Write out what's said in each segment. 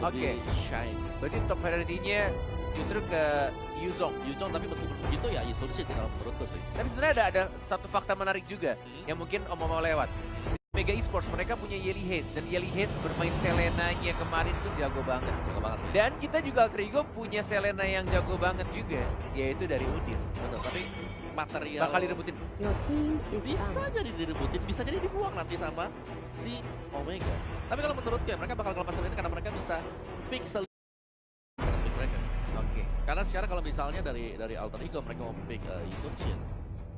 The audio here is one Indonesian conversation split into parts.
lebih shine. Berarti top priority-nya justru ke Yuzong. Yuzong, tapi meskipun begitu ya Yuzong sih kalau menurutku sih. Tapi sebenarnya ada satu fakta menarik juga yang mungkin Om mau lewat. Mega Esports mereka punya Yelly Haze dan Yelly Haze bermain Selena-nya kemarin tuh jago banget. Jago banget sih. Dan kita juga Alter Ego punya Selena yang jago banget juga, yaitu dari Udin. Betul, tapi material Bakal direbutin. bisa jadi direbutin, bisa jadi dibuang nanti sama si Omega. Tapi kalau menurutku ya mereka bakal ngelepas Selena karena mereka bisa pick dengan pick mereka. Oke. Karena secara kalau misalnya dari Alter Ego mereka mau pick Yuzong Shin,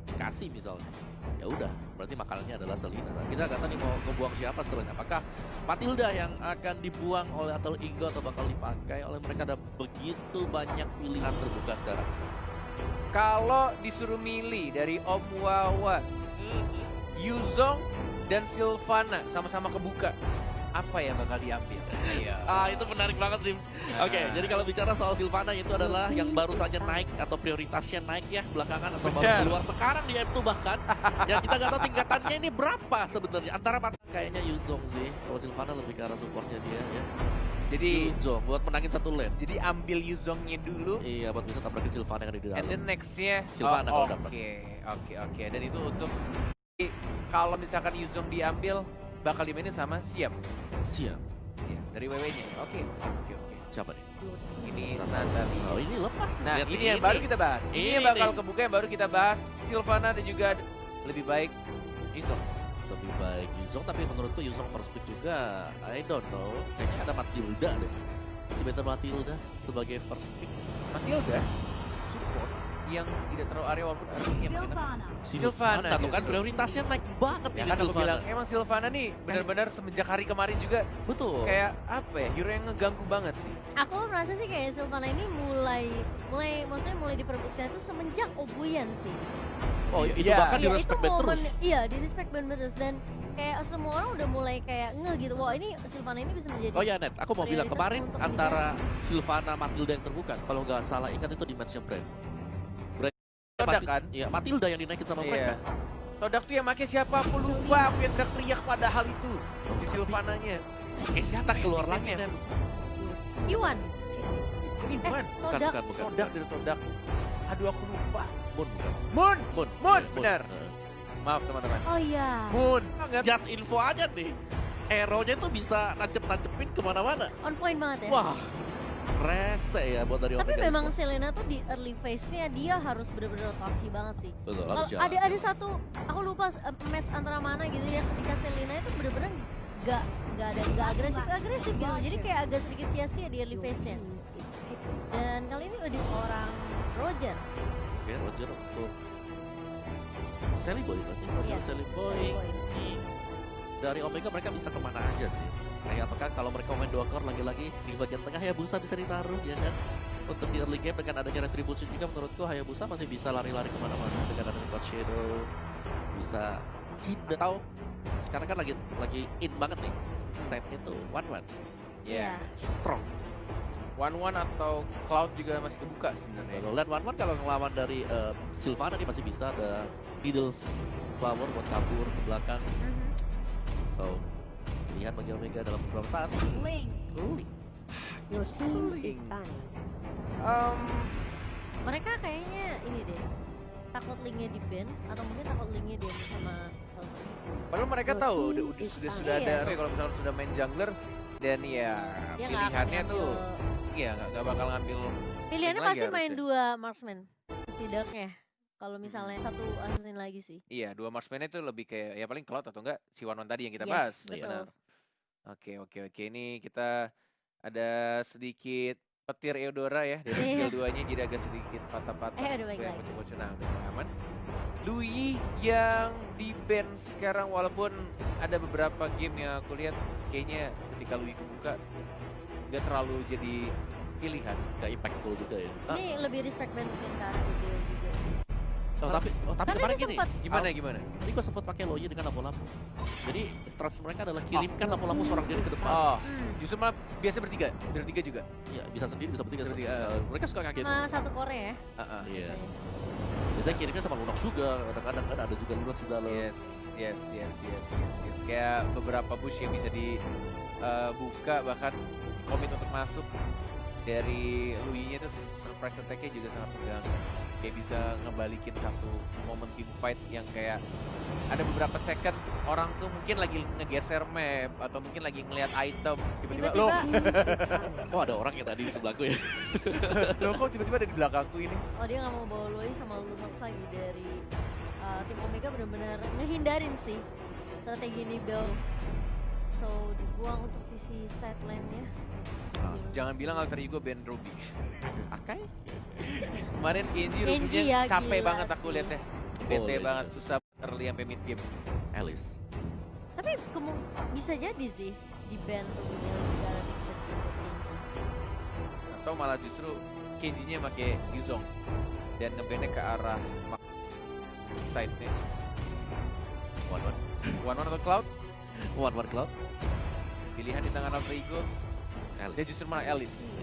dikasih misalnya, ya udah berarti makanannya adalah Selena. Nah, kita nggak tahu nih mau ngebuang siapa setelahnya. Apakah Matilda yang akan dibuang oleh Alter Ego atau bakal dipakai oleh mereka? Ada begitu banyak pilihan terbuka sekarang. Kalau disuruh milih dari Om Wawan, Yuzong dan Sylvana sama-sama kebuka, apa yang bakal diambil? Itu menarik banget sih. Oke, jadi kalau bicara soal Sylvana itu adalah yang baru saja naik atau prioritasnya naik ya belakangan atau baru keluar sekarang di M2 bahkan. Yang kita nggak tahu tingkatannya ini berapa sebenarnya. Antara kayaknya Yuzong sih. Kalau Sylvana lebih ke arah supportnya dia ya. Jadi Yuzong buat menangin satu lane. Jadi ambil Yuzongnya dulu. Iya, buat bisa tabrakin Sylvana yang ada di dalam. And then nextnya Sylvana kalau dapat. Oke. Dan itu untuk kalau misalkan Yuzong diambil bakal dimainin sama Siap. Ya, dari WW-nya. Oke. Siapa nih? Ini Natalie. Oh, ini lepas. Nah, Lihat ini yang baru kita bahas. Ini yang bakal kebuka yang baru kita bahas. Sylvana dan juga lebih baik Yuzong. Lebih baik Yuzong, tapi menurutku Yuzong first pick juga. I don't know. Kayaknya ada Matilda deh. Masih better Matilda sebagai first pick. Matilda support yang tidak terlalu area walaupun artinya Sylvana tuh kan prioritasnya naik banget ya ini kan aku Sylvana. bilang emang Sylvana nih benar-benar semenjak hari kemarin juga Betul. kayak apa ya, hero yang ngeganggu banget sih. Aku merasa sih kayak Sylvana ini mulai diperbutkan itu semenjak Obuyan sih. Oh itu Iya. bahkan di Iya, respect itu band momen, terus. iya di respect band terus dan kayak semua orang udah mulai kayak ngeh gitu. Wah ini Sylvana ini bisa menjadi. Oh ya Net, aku mau bilang prioritas kemarin untuk antara Sylvana Matilda yang terbuka. Kalau nggak salah ingat itu di match-nya Brand. Todak kan? Iya, Matilda yang dinaikin sama mereka. Todak tuh yang make siapa aku lupa, aku yang teriak padahal itu si Sylvananya. Siapa keluar lagi Net? Iwan. Ini Iwan. Todak. Bukan. Todak dari Todak. Aduh aku lupa. Moon bukan. Moon, benar. Maaf teman-teman. Oh iya. Moon. Just info aja nih. Arrow-nya itu bisa nancep-nancepin kemana-mana. On point banget ya. Wah, rese ya buat dari Tapi Omega memang Esports. Selena tuh di early phase-nya dia harus bener-bener rotasi banget sih. Betul, Kalau harus jalan. ada satu, aku lupa match antara mana gitu ya ketika Selena itu bener-bener gak agresif gitu. Jadi kayak agak sedikit sia-sia di early phase-nya. Dan kali ini udah orang Roger. Oke, Roger untuk Sally Boy berarti. Roger Iya, Sally Boy. Boy. Dari Omega mereka bisa kemana aja sih? Kayak apakah kalau mereka main 2 core lagi-lagi di bagian tengah Hayabusa bisa ditaruh ya kan? Untuk di early game dengan adanya retribution juga menurutku Hayabusa masih bisa lari-lari kemana-mana dengan adanya God Shadow. Bisa tahu sekarang kan lagi in banget nih setnya tuh one Ya. strong. One atau Cloud juga masih kebuka sebenarnya. Dan one kalau ngelawan dari Sylvana dia masih bisa ada Needles Flower buat kabur ke belakang. So lihat bagi Omega dalam beberapa saat. Link. Mereka kayaknya ini deh takut linknya di band atau mungkin takut linknya dia sama Alter Ego. Padahal mereka tahu sudah ada Iya. kalau misalnya sudah main jungler dan ya Dia nggak akan pilihannya ngambil- tuh iya nggak bakal ngambil Pilihannya lagi pasti main harusnya. 2 marksman setidaknya. Kalau misalnya satu assassin lagi sih. Iya, 2 marksman itu lebih kayak ya paling Cloud atau enggak si One tadi yang kita Yes, bahas. betul. Iya, benar. Oke. Ini kita ada sedikit petir Eudora ya dari skill 2-nya jadi agak sedikit patah-patah. Udah baik Gue yang lagi. bocor-bocor, nah udah aman. Louis yang di ban sekarang walaupun ada beberapa game yang aku lihat kayaknya ketika Louis kebuka nggak terlalu jadi pilihan. Gak impactful juga ya. Ini lebih respect band mungkin ke arah video juga sih. Tapi Karena kemarin dia gini. sempat Gimana? Tadi gue sempat pakai Loye dengan lampu-lampu. Jadi strategi mereka adalah kirimkan lampu-lampu seorang diri ke depan. Oh, Hmm. justru malah biasa bertiga juga. Iya, bisa sendiri, bisa bertiga. Bertiga. Mereka suka kaget. Sama satu core ya. Heeh. Iya. biasanya. Biasanya kirimnya sama Lunox juga. Kadang-kadang kan ada juga Lunox di dalam. Yes. Kayak beberapa bush yang bisa dibuka bahkan komit untuk masuk dari Louis-nya itu surprise attack-nya juga sangat mengganggu. Kayak bisa ngebalikin satu momen team fight yang kayak ada beberapa second orang tuh mungkin lagi ngegeser map atau mungkin lagi ngelihat item tiba-tiba loh, Oh ada orang yang tadi di sebelahku ya. loh kok tiba-tiba ada di belakangku ini. Oh dia nggak mau bawa Louis sama Lunox lagi dari tim Omega, benar-benar ngehindarin sih strategi ini Bell. So dibuang untuk sisi side lane-nya. Jangan bilang alter ego Ben Ruby. Akai? Kemarin Kenji Kenji Ruby-nya ya, capek gila banget aku sih. liatnya. Bete iya, banget, iya. susah early sampai mid game. Alice. Tapi bisa jadi sih di band Ruby-nya gara di split untuk Kenji. Atau malah justru Kenji-nya pakai Yuzong dan ngebandnya ke arah side-nya. One One atau Cloud, Cloud. pilihan di tangan alter ego. Alice. Dia justru malah Alice.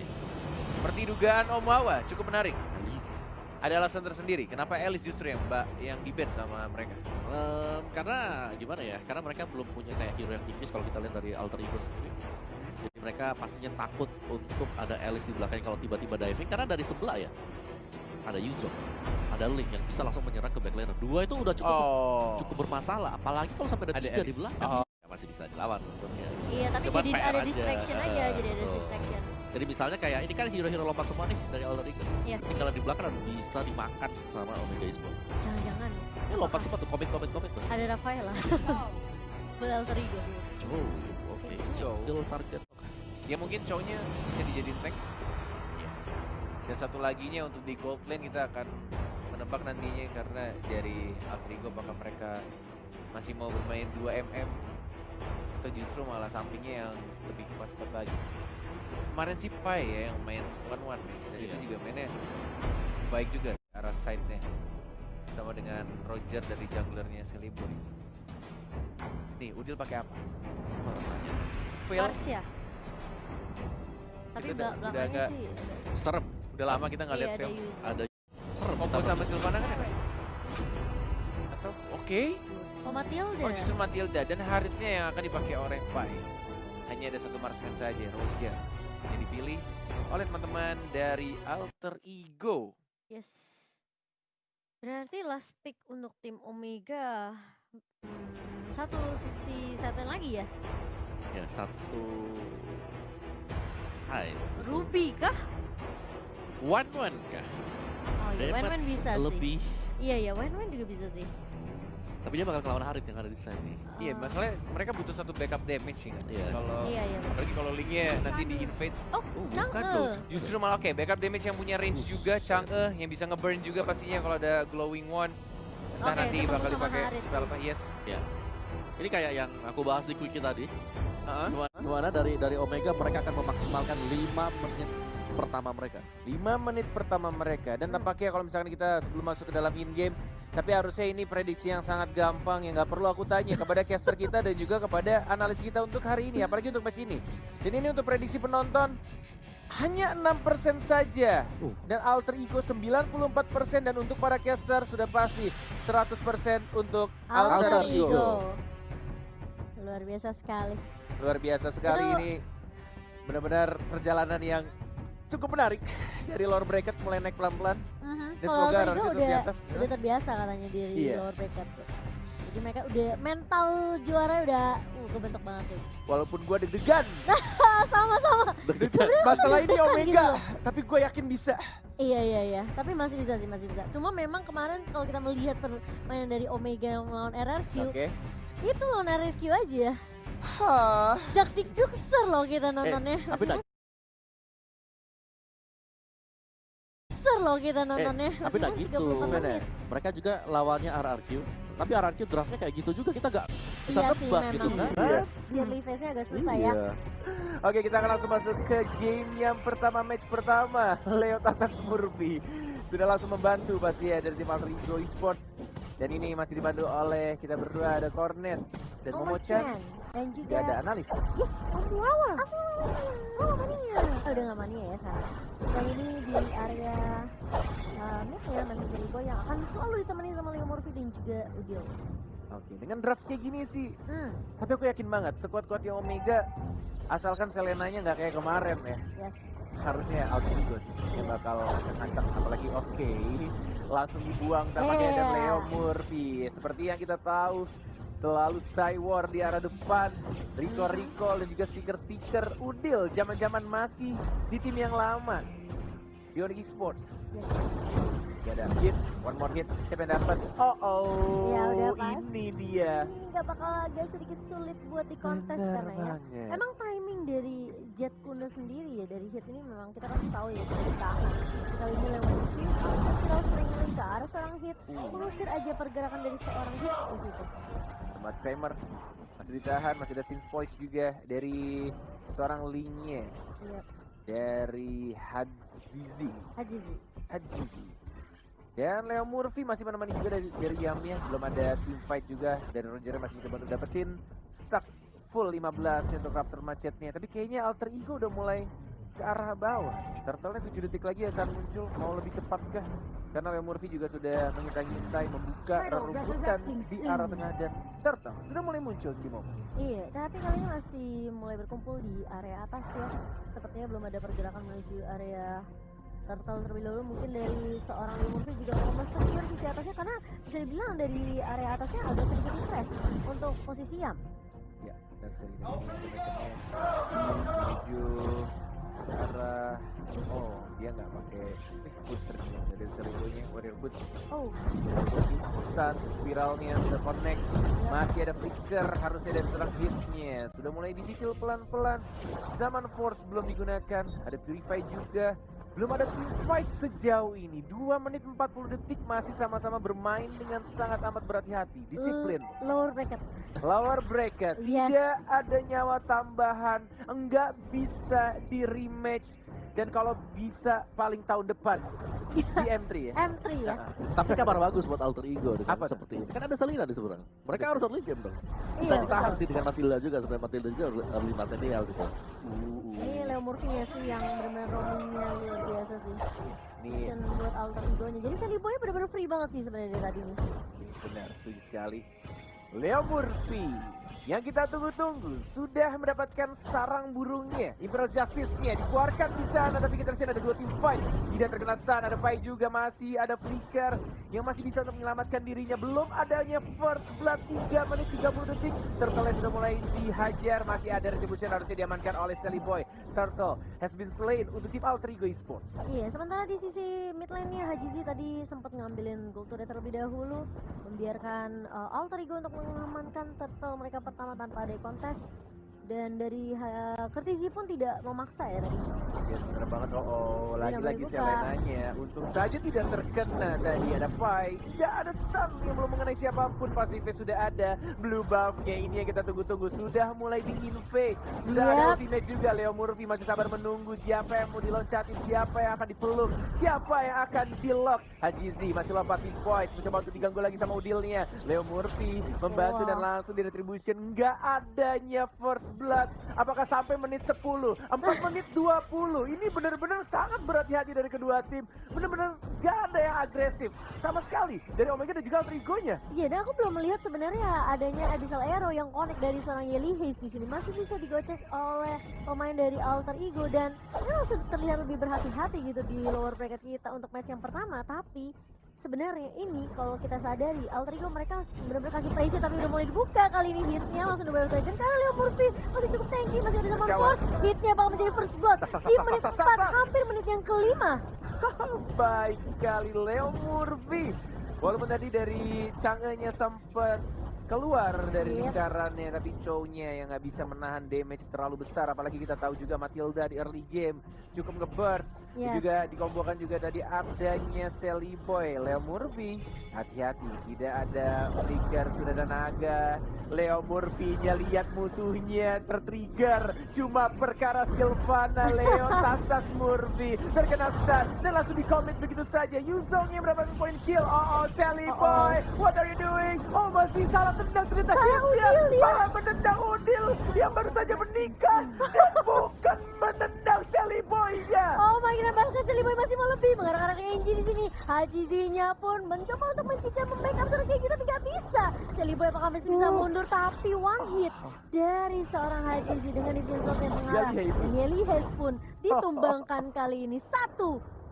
Seperti dugaan Om Wawa, cukup menarik. Alice. Ada alasan tersendiri kenapa Alice justru yang di-ban sama mereka. Karena gimana ya? Karena mereka belum punya kayak hero yang tipis kalau kita lihat dari alter ego sendiri. Jadi mereka pastinya takut untuk ada Alice di belakangnya kalau tiba-tiba diving, karena dari sebelah ya ada Yuzong, ada Link yang bisa langsung menyerang ke backlane. Dua itu udah cukup bermasalah, apalagi kalau sampai ada tiga di belakang. Ya, masih bisa dilawan sebenarnya. Iya, tapi Cuman jadi PR ada aja. distraction aja, jadi ada Betul. distraction. Jadi misalnya kayak ini kan hero-hero lompat semua nih dari alter ego. Iya. Tinggal di belakang dan bisa dimakan sama Omega Esports. Jangan-jangan Ini lompat semua tuh, komit tuh. ada Rafaela. Alter ego. Jauh, oke. Jauh. Kill target. Ya mungkin cowoknya bisa dijadiin tank. Iya. Dan satu laginya untuk di gold lane kita akan menebak nantinya, karena dari alter ego apakah mereka masih mau bermain 2mm atau justru malah sampingnya yang lebih kuat-kuat lagi. Kemarin si Pai ya yang main 1-1 nih, dan Iya. itu juga mainnya baik juga ke arah side-nya. Sama dengan Roger dari junglernya Celeborn. Nih, Udil pakai apa? Baru tanya. Fail. Garcia. Tapi Itu udah belakangnya agak sih Serem. Udah lama kita nggak iya, lihat ada fail. Yuzo. Ada serem. Fokus sama Sylvana kan ya? Atau oke? Oh Matilda. Oh justru Matilda, dan Harithnya yang akan dipakai oleh Pai. Hanya ada satu marksman saja, Roger, yang dipilih oleh teman-teman dari alter ego. Yes. Berarti last pick untuk tim Omega. Satu sisi satu lagi ya. Ya, satu side. Ruby kah? 1-1 kah? Oh iya, Wen Damage bisa sih. lebih. Iya ya, Wen juga bisa sih. Tapi dia bakal ngelawan Harith yang ada di side nih. Iya, Oh. masalahnya mereka butuh satu backup damage sih kan. Iya. Kalau Iya iya. apalagi kalau linknya nanti di invade, Oh, bukan Chang'e. dong. justru malah oke, backup damage yang punya range juga, Chang'e yang bisa ngeburn juga pastinya kalau ada glowing one. Entah Oke, nanti ketemu bakal sama dipakai Harith spell tuh. apa? Yes. Ya. Ini kayak yang aku bahas di quickie tadi. Heeh. Gimana dari Omega mereka akan memaksimalkan 5 menit pertama mereka. 5 menit pertama mereka, dan tampaknya kalau misalkan kita sebelum masuk ke dalam in game, tapi harusnya ini prediksi yang sangat gampang yang nggak perlu aku tanya kepada caster kita dan juga kepada analis kita untuk hari ini, apalagi untuk match ini. Dan ini untuk prediksi penonton hanya 6% saja, dan alter ego 94%, dan untuk para caster sudah pasti 100% untuk Alter alter ego. ego. Luar biasa sekali. Luar biasa sekali Itu- ini, benar-benar perjalanan yang cukup menarik dari lower bracket mulai naik pelan-pelan. Dan Kalau semoga Alter Rarky ego tetap di atas. udah terbiasa katanya di Iya. lower bracket. Jadi mereka udah mental juara udah kebentuk banget sih. Walaupun gue deg-degan, Sama-sama. masalah ini deg-degan Omega, gitu loh. tapi gue yakin bisa. Iya. Tapi masih bisa sih, masih bisa. Cuma memang kemarin kalau kita melihat permainan dari Omega yang melawan RRQ, Oke. itu lawan RRQ aja. Hah. Dak-dik-duk ser loh kita nontonnya. Tapi Maksudnya ser loh kita nontonnya. tapi nggak Maksudnya gitu. 30 menit. Mereka juga lawannya RRQ. Tapi RRQ draftnya kayak gitu juga, kita nggak bisa Iya sih tebak gitu memang. kan. Iya. Di early phase-nya agak susah ya. Oke, kita akan langsung masuk ke game yang pertama, match pertama. Leo Tatas Murphy sudah langsung membantu pasti ya dari tim Alter Ego Esports. Dan ini masih dibantu oleh kita berdua, ada Cornet dan Momo-chan. Dan juga Juga ada analis. yes, Wawa. Oh, mania. Oh, udah gak mania ya sekarang. Dan ini di area mid ya, masih Jericho yang akan selalu ditemani sama Leo Murphy dan juga Udil. Oke, dengan draft kayak gini sih, Hmm. tapi aku yakin banget sekuat-kuatnya Omega Asalkan Selenanya nggak kayak kemarin ya. Yes. Harusnya Outrigo sih yang bakal ngacak, apalagi oke langsung dibuang tampaknya ada Leo Murphy. Seperti yang kita tahu selalu Cywar di arah depan, recall dan juga stiker Udil zaman-zaman masih di tim yang lama Bionic Esports. Gak ada hit, one more hit, siapa yang dapat? Ya, udah pas. Ini dia. Ini nggak bakal agak sedikit sulit buat di kontes Bener karena ya. banget. Emang timing dari Jet Kuno sendiri ya dari hit ini memang kita kan tahu ya dari tahan. Kali ini lewat kita sering ke arah seorang hit, mengusir aja pergerakan dari seorang hit di situ. Tempat Kramer masih ditahan, masih ada Team Voice juga dari seorang Linye, Iya, dari Hajizi. Dan Leo Murphy masih menemani juga dari Yamnya. Belum ada team fight juga. Dan Roger masih coba untuk dapetin stack full 15 untuk Raptor Macetnya. Tapi kayaknya Alter Ego udah mulai ke arah bawah. Turtle-nya 7 detik lagi akan muncul. Mau lebih cepat kah? Karena Leo Murphy juga sudah mengintai membuka rerumputan di arah tengah. Dan Turtle sudah mulai muncul sih, Mo. Iya, tapi kali ini masih mulai berkumpul di area atas ya. Sepertinya belum ada pergerakan menuju area Turtle terlebih dahulu. Mungkin dari seorang Murphy juga mau men-secure sisi atasnya karena bisa dibilang dari area atasnya agak sedikit stres untuk posisi Yam. Ya, dan sekali lagi menuju ke arah dia nggak pakai booster dari seluruhnya warrior boot. Instan spiralnya sudah connect, masih ada flicker, harusnya ada serang hitnya sudah mulai dicicil pelan-pelan. Zaman force belum digunakan, ada purify juga. Belum ada team fight sejauh ini. 2 menit 40 detik masih sama-sama bermain dengan sangat amat berhati-hati. Disiplin. Lower bracket. Lower bracket. Yes. Tidak ada nyawa tambahan. Enggak bisa di rematch. Dan kalau bisa paling tahun depan di M3 ya. M3 ya. Tapi kabar bagus buat Alter Ego dengan Apa tuh? seperti ini. Kan ada Selina di seberang. Mereka harus early game dong. Iya, Bisa ditahan betul. sih dengan Matilda juga. Sebenarnya Matilda juga early material gitu. Ini Leo Murphy ya sih yang benar-benar roamingnya luar biasa sih. Nih, Mission buat Alter Ego-nya. Jadi Sally Boy benar-benar free banget sih sebenarnya dari tadi nih. benar, setuju sekali. Leo Murphy yang kita tunggu-tunggu sudah mendapatkan sarang burungnya. Imperial Justice-nya dikeluarkan di sana, tapi kita lihat ada 2 tim fight. Tidak terkena stun, ada Pai juga, masih ada Flicker yang masih bisa untuk menyelamatkan dirinya. Belum adanya first blood 3 menit 30 detik. Turtle sudah mulai dihajar, masih ada retribution harusnya diamankan oleh Sally Boy. Turtle has been slain untuk tim Alter Ego Esports. Iya, sementara di sisi mid lane-nya Hajizi tadi sempat ngambilin gold turret terlebih dahulu, membiarkan Alter Ego untuk mengamankan turtle mereka pertama tanpa ada kontes. Dan dari Kertizi pun tidak memaksa ya tadi. Ya bener banget, lagi-lagi boleh buka. Selenanya untung saja tidak terkena tadi. Ada Pai, tidak ada stun yang belum mengenai siapapun. Pasifnya sudah ada, blue buff-nya ini yang kita tunggu-tunggu sudah mulai di-invade. Sudah ada ultimate juga. Leo Murphy masih sabar menunggu siapa yang mau diloncatin, siapa yang akan dipeluk, siapa yang akan di-lock. Hajizi masih lompat Beast Voice, mencoba untuk diganggu lagi sama udilnya. Leo Murphy membantu dan langsung di retribution. Nggak adanya first blood. Apakah sampai menit 10? 4 menit 20. Ini benar-benar sangat berhati-hati dari kedua tim. Benar-benar gak ada yang agresif sama sekali dari Omega dan juga Alter Ego-nya. Iya, dan aku belum melihat sebenarnya adanya Abyssal Arrow yang connect dari seorang Yeli Haze di sini. Masih bisa digocek oleh pemain dari Alter Ego dan memang sudah terlihat lebih berhati-hati gitu di lower bracket kita untuk match yang pertama. Tapi sebenarnya ini kalau kita sadari Alter Ego mereka benar-benar kasih pressure tapi udah mulai dibuka kali ini hitnya langsung dibayar legend karena Leo Murphy masih cukup tanky, masih ada sama force, hitnya bakal menjadi first blood di menit 4, hampir menit yang kelima. Baik sekali Leo Murphy. Walaupun tadi dari Chang'e-nya sempat keluar dari lingkarannya, tapi Chow-nya yang nggak bisa menahan damage terlalu besar. Apalagi kita tahu juga Matilda di early game cukup nge-burst. Juga dikombokan juga tadi adanya Sally Boy. Leo Murphy hati-hati, tidak ada flicker, sudah ada naga. Leo Murphy-nya lihat musuhnya tertrigger cuma perkara Sylvana. Leo tas Murphy terkena stun dan langsung di-commit begitu saja. Yuzong yang mendapatkan point kill. Sally Boy, what are you doing? Masih salah tendang ternyata hitnya. Malah menendang Udil yang baru saja menikah dan bukan menendang Sally Boy-nya. Oh my god, bahkan Sally Boy masih mau lebih mengarah-arah ke Enji di sini. Hajizinya pun mencoba untuk mencicil membackup seorang kayak gitu tapi gak bisa. Celiboy apakah masih bisa mundur tapi one hit dari seorang Hajizi dengan defense yang mengarah. Yeli Hayes pun ditumbangkan kali ini 1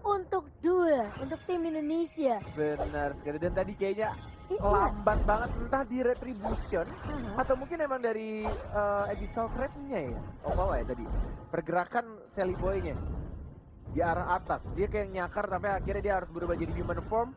untuk 2 untuk tim Indonesia. Benar sekali, dan tadi kayaknya Iya. lambat banget entah di retribution atau mungkin emang dari abyssal threat-nya ya. Oh bawah ya tadi. Pergerakan Sally Boy-nya di arah atas. Dia kayak nyakar tapi akhirnya dia harus berubah jadi human form.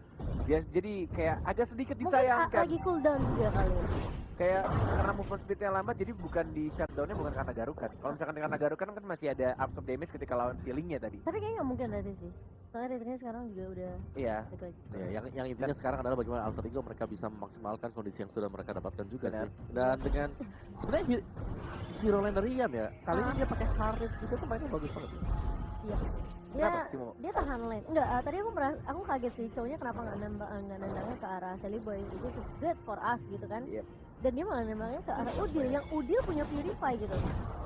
Dia jadi kayak agak sedikit Mungkin disayangkan. lagi cooldown juga kali ini. Kayak karena movement speed-nya lambat jadi bukan di shutdown-nya bukan karena garukan. Kalau misalkan dengan garukan kan masih ada absorb damage ketika lawan ceiling-nya tadi. Tapi kayaknya nggak mungkin nanti sih. Soalnya returnnya sekarang juga udah Iya. balik lagi. Ya, yang intinya sekarang adalah bagaimana Alter Ego mereka bisa memaksimalkan kondisi yang sudah mereka dapatkan juga Benar. sih. Dan dengan sebenarnya hero laner Rian ya, kali ini dia pakai Harit juga tuh mainnya bagus banget. Iya. Kenapa sih, Mo? Dia tahan lane. Enggak, tadi aku kaget sih cowoknya kenapa nggak nendangnya ke arah Sally Boy. Itu is good for us gitu kan. Yep. Dan dia malah nembaknya ke arah Udil yang Udil punya Purify gitu.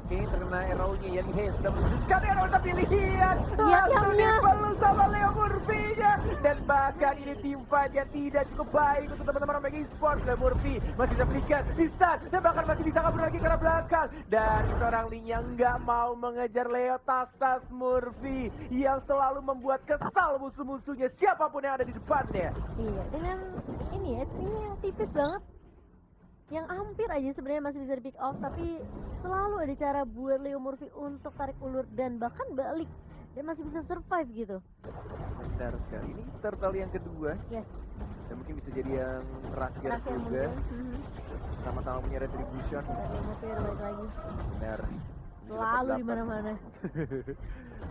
Oke, terkena arrow-nya yang Hayes sudah menunjukkan arrow tapi lihat Lihat langsung Yamnya. dipeluk sama Leo Murphy-nya. Dan bahkan ini team fight yang tidak cukup baik untuk teman-teman Omega Esports. Leo Murphy masih bisa belikan di stun dan bahkan masih bisa kabur lagi ke arah belakang. Dan seorang Ling yang nggak mau mengejar Leo, tas Murphy yang selalu membuat kesal musuh-musuhnya siapapun yang ada di depannya. Iya, dengan ini HP-nya yang tipis banget. Yang hampir aja sebenarnya masih bisa di pick off, tapi selalu ada cara buat Leo Murphy untuk tarik ulur dan bahkan balik dan masih bisa survive gitu. Benar sekali. Ini turtle yang kedua Yes. dan mungkin bisa jadi yang terakhir Terakhir juga. mungkin. Sama-sama punya retribution. Dan Leo Murphy udah balik lagi. Benar. Selalu di mana-mana.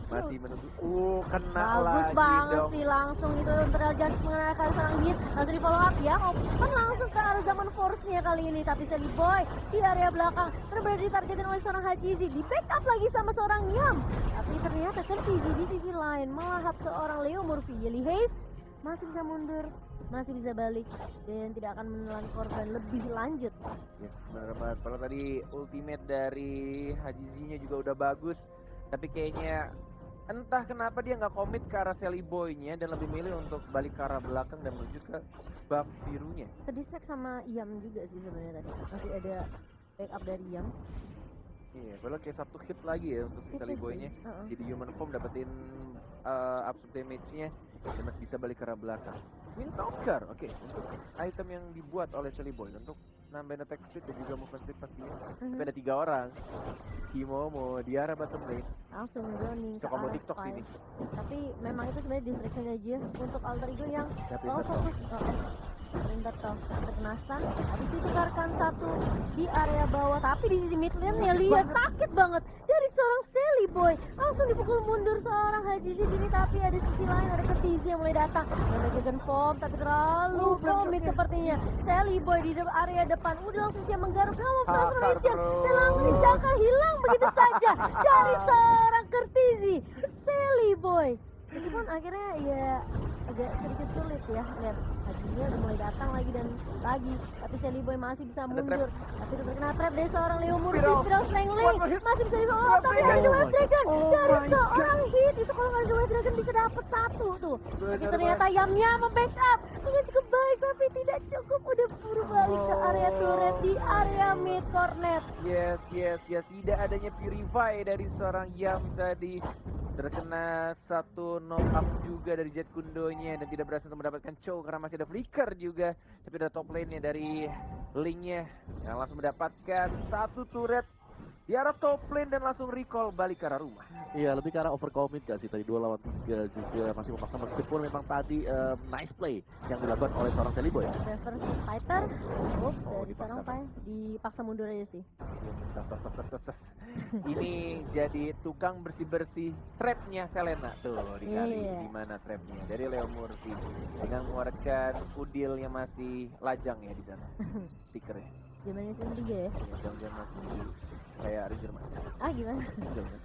Masih menunggu. Kena Bagus lagi banget dong. sih langsung itu Imperial Justice mengenalkan serang hit. Langsung di follow up ya. Open langsung ke arah zaman force-nya kali ini. Tapi Sally Boy di area belakang benar-benar ditargetin oleh seorang Hajizi. Di backup lagi sama seorang Yam. Tapi ternyata Kertizi di sisi lain melahap seorang Leo Murphy. Yeli Hayes masih bisa mundur, masih bisa balik dan tidak akan menelan korban lebih lanjut. Yes, benar banget. Kalau tadi ultimate dari Hajizinya juga udah bagus, tapi kayaknya entah kenapa dia nggak komit ke arah Sally Boy-nya dan lebih milih untuk balik ke arah belakang dan menuju ke buff birunya. Ke distract sama Yam juga sih sebenarnya tadi. Masih ada backup dari Yam. Iya, padahal kayak 1 hit lagi ya untuk si Sally Tipis Boy-nya. sih, Jadi human form dapetin absorb damage-nya dan masih bisa balik ke arah belakang. Windtalker, oke, untuk item yang dibuat oleh Sally Boy untuk nambahin attack speed dan juga movement speed pastinya. Tapi ada 3 orang. Si Momo di arah bottom lane. Langsung zoning Bisa ke combo arah TikTok five. sini. Tapi memang itu sebenarnya distraction aja untuk Alter Ego yang Tapi fokus. Rindat toh terkena stun, habis ditukarkan 1 di area bawah, tapi di sisi mid lane ya lihat sakit banget dari seorang Sally Boy. Langsung dipukul mundur seorang Hajizi sini, tapi ada sisi lain ada Kertizi yang mulai datang. Ada Dragon Form tapi terlalu komit sepertinya. Sally Boy di area depan udah langsung siap menggaruk nama transformation dan langsung dicakar hilang begitu saja dari seorang Kertizi. Sally Boy. Meskipun akhirnya ya agak sedikit sulit ya lihat Hajinya udah mulai datang lagi dan lagi, tapi Sally Boy masih bisa mundur. Tapi itu terkena trap dari seorang Leo Murphy. Spiral Slang Lane masih bisa dibawa, tapi ada The Wave Dragon dari seorang hit. Itu kalau nggak ada The Wave Dragon bisa dapat 1 tuh. Tapi ternyata Yamnya membackup dengan cukup baik, tapi tidak cukup. Udah buru balik ke area turret di area mid cornet. Yes. Tidak adanya Purify dari seorang Yam tadi. Terkena 1 knock up juga dari Jet Kundonya dan tidak berhasil untuk mendapatkan Chow karena masih ada Flicker juga. Tapi ada top lane-nya dari Link-nya yang langsung mendapatkan 1 turret di arah top lane dan langsung recall balik ke arah rumah. Iya, lebih ke arah overcommit gak sih tadi 2 lawan 3 juga masih memaksa meskipun memang tadi nice play yang dilakukan oleh seorang Sally Boy. Versus Fighter, dari seorang Pai dipaksa mundur aja sih. Tas. Ini jadi tukang bersih-bersih trapnya Selena tuh dicari Iya. di mana trapnya dari Leo Murphy dengan mengeluarkan Udil yang masih lajang ya di sana stikernya. Zamannya season 3 ya? Jangan masih kayak Ranger Mas. Gimana? Jangan.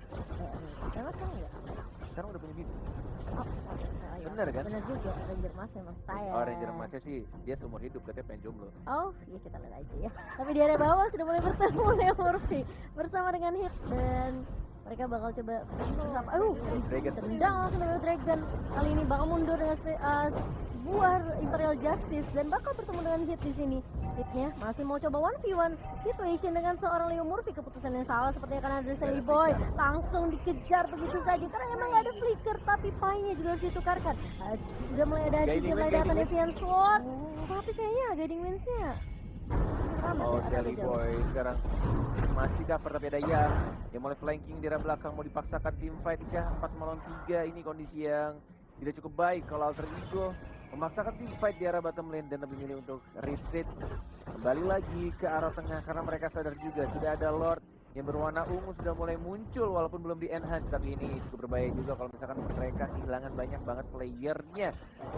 Emang sekarang enggak? Sekarang udah punya bini. Iya. Bener kan? Bener juga, Ranger Mas ya maksud saya. Oh Ranger Masnya sih dia seumur hidup katanya pengen jomblo. Oh, ya kita lihat aja ya. Tapi di area bawah sudah mulai bertemu Leo Murphy bersama dengan Hit dan mereka bakal coba bersama. Dragon. Tendang langsung dari Dragon. Kali ini bakal mundur dengan buah Imperial Justice dan bakal bertemu dengan Hit di sini. Hitnya masih mau coba 1v1 situation dengan seorang Leo Murphy. Keputusan yang salah sepertinya karena ada Sally Boy langsung dikejar begitu saja karena emang gak ada flicker, tapi Pai-nya juga harus ditukarkan. Udah mulai ada Hit, mulai datang Deviant Sword, tapi kayaknya Guiding Winds-nya Sally Boy sekarang masih cover tapi ada yang mulai flanking di arah belakang, mau dipaksakan tim fight kah? 4 melawan 3, ini kondisi yang tidak cukup baik kalau Alter Ego memaksakan tim fight di arah bottom lane dan lebih milih untuk retreat kembali lagi ke arah tengah karena mereka sadar juga sudah ada Lord yang berwarna ungu sudah mulai muncul walaupun belum di enhance, tapi ini cukup berbahaya juga kalau misalkan mereka kehilangan banyak banget playernya.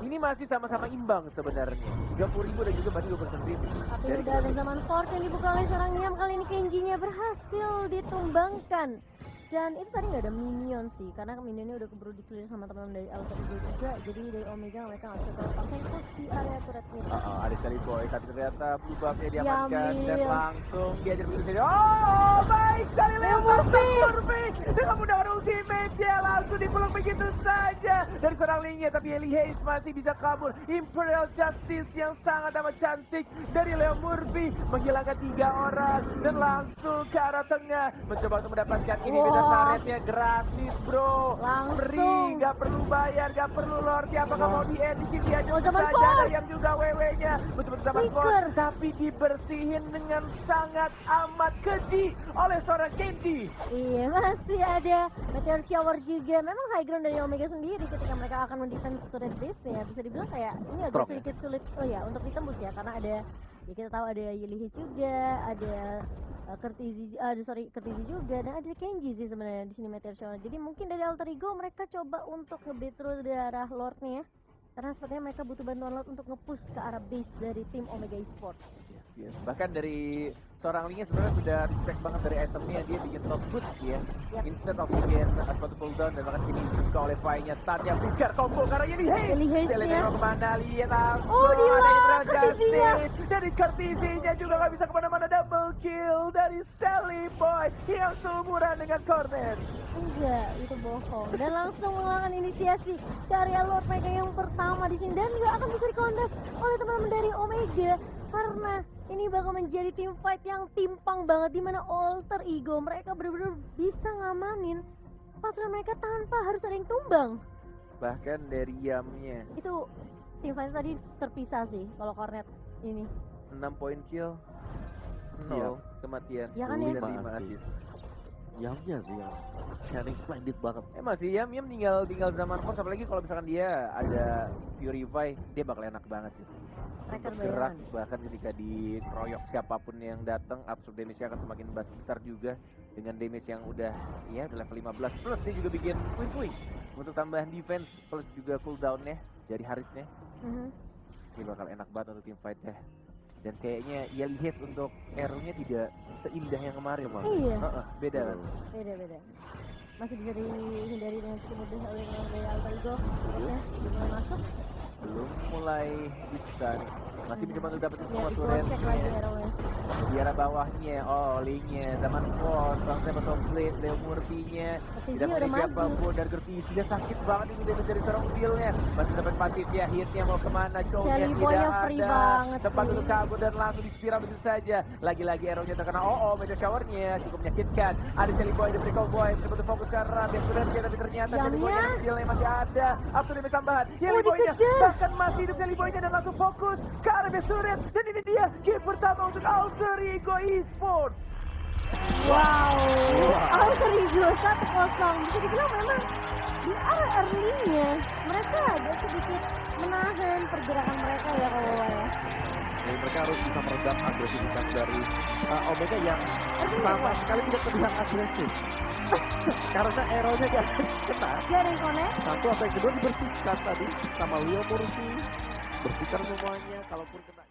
Ini masih sama-sama imbang sebenarnya, 30.000 dan juga masih 20%. Tapi udah ada zaman Force yang dibuka oleh seorang Yam. Kali ini Kenji-nya berhasil ditumbangkan. Dan itu tadi nggak ada minion sih, karena minionnya udah keburu di-clear sama teman-teman dari Alter Ego juga. Jadi dari Omega mereka nggak bisa terlalu paksa push di area turret mid. Ada Sally Boy, tapi ternyata buffnya diamankan Yamil. dan langsung diajar begitu saja. Oh, baik sekali Leo Murphy dengan menggunakan ultimate dia langsung dipeluk begitu saja dari serang linknya, tapi Eli Hayes masih bisa kabur. Imperial Justice yang sangat amat cantik dari Leo Murphy menghilangkan 3 orang dan langsung ke arah tengah mencoba untuk mendapatkan ini. Taretnya gratis bro, Langsung. free, gak perlu bayar, gak perlu Lord. Apakah mau di end di sini aja zaman saja Force. ada yang juga WW-nya mencoba zaman Flicker. Force, tapi dibersihin dengan sangat amat keji oleh seorang Kenji. Iya, masih ada Meteor Shower juga. Memang high ground dari Omega sendiri ketika mereka akan mendefense turret base ya, bisa dibilang kayak ini agak Strong, ya? sedikit sulit untuk ditembus ya, karena ada ya kita tahu ada Yilihi juga, ada Kertizi juga, dan ada Kenji sih sebenarnya di sini Meteor Shower. Jadi mungkin dari Alter Ego mereka coba untuk nge-bait through darah Lord-nya, karena sepertinya mereka butuh bantuan Lord untuk nge-push ke arah base dari tim Omega Esport. Yes. Bahkan dari seorang Lingnya sebenarnya sudah respect banget dari itemnya, dia bikin top boots ya. Yap. Instead of bikin sepatu cooldown dan bahkan ini juga oleh Pai-nya startnya Flicker combo karena ini Yeli Hayes-nya. Selena mau kemana lihat langsung Oh, ada Dila, Imperial Kertizinya. Justice dari Kertizinya juga gak bisa kemana-mana, double kill dari Sally Boy yang seumuran dengan Cornet. Enggak, itu bohong. Dan langsung melakukan inisiasi dari Lord mereka yang pertama di sini, dan nggak akan bisa dikontes oleh teman-teman dari Omega karena ini bakal menjadi tim fight yang timpang banget, di mana Alter Ego mereka benar-benar bisa ngamanin pasukan mereka tanpa harus ada yang tumbang. Bahkan dari Yamnya Itu tim fight tadi terpisah sih kalau Cornet ini. 6 point kill, 0 Iya. kematian, Ya kan ya? 5 assist. assist. Yamnya sih yang shining splendid banget. Masih Yam tinggal zaman Force, apalagi kalau misalkan dia ada Purify, dia bakal enak banget sih. Tracker Gerak, bayangan. bahkan ketika dikeroyok siapapun yang datang, absorb damage-nya akan semakin besar juga dengan damage yang udah level 15, plus dia juga bikin swing untuk tambahan defense plus juga cooldown-nya dari Harithnya. Ini bakal enak banget untuk team fight ya. Dan kayaknya Yelihes untuk arrow-nya tidak seindah yang kemarin malah. Iya. Beda kan? Beda. Masih bisa dihindari dengan cukup mudah oleh dari Alter Ego. Ya, udah mulai masuk. Belum mulai bisa nih. Masih bisa untuk dapetin Ya, semua di turret. cek lagi arrow-nya. Di arah bawahnya, linknya, zaman Force, sampai bottom plate, Leo Murphy-nya. Kertizi Tidak udah punya maju. siapapun dan Kertizinya sakit banget ini dari seorang Bill-nya. Masih dapat pasif ya, hitnya mau kemana, Chow-nya Sally tidak Boy-nya ada. free banget Tempat sih. untuk kabur dan langsung di spiral begitu saja. Lagi-lagi arrow-nya terkena Meteor Shower-nya cukup menyakitkan. Ada Sally Boy, ada Brickle Boy, mencoba fokus ke arah biar turretnya, tapi ternyata Sally Boy-nya Jamnya. Bill-nya masih ada. Up to damage tambahan. Sally Boy-nya dikejar. bahkan masih hidup Sally Boy-nya dan langsung fokus ke arah base turret. Dan ini dia game pertama untuk Alter Ego Esports. Wow. Alter Ego 1-0. Bisa dibilang memang di arah early-nya mereka agak sedikit menahan pergerakan mereka ya kalau ya. Jadi mereka harus bisa meredam agresivitas dari Omega yang sama sekali tidak terlihat agresif. Karena arrow-nya gak kena. Gak ada yang connect. Satu atau yang kedua dibersihkan tadi sama Leo Murphy. Bersihkan semuanya, kalaupun kena.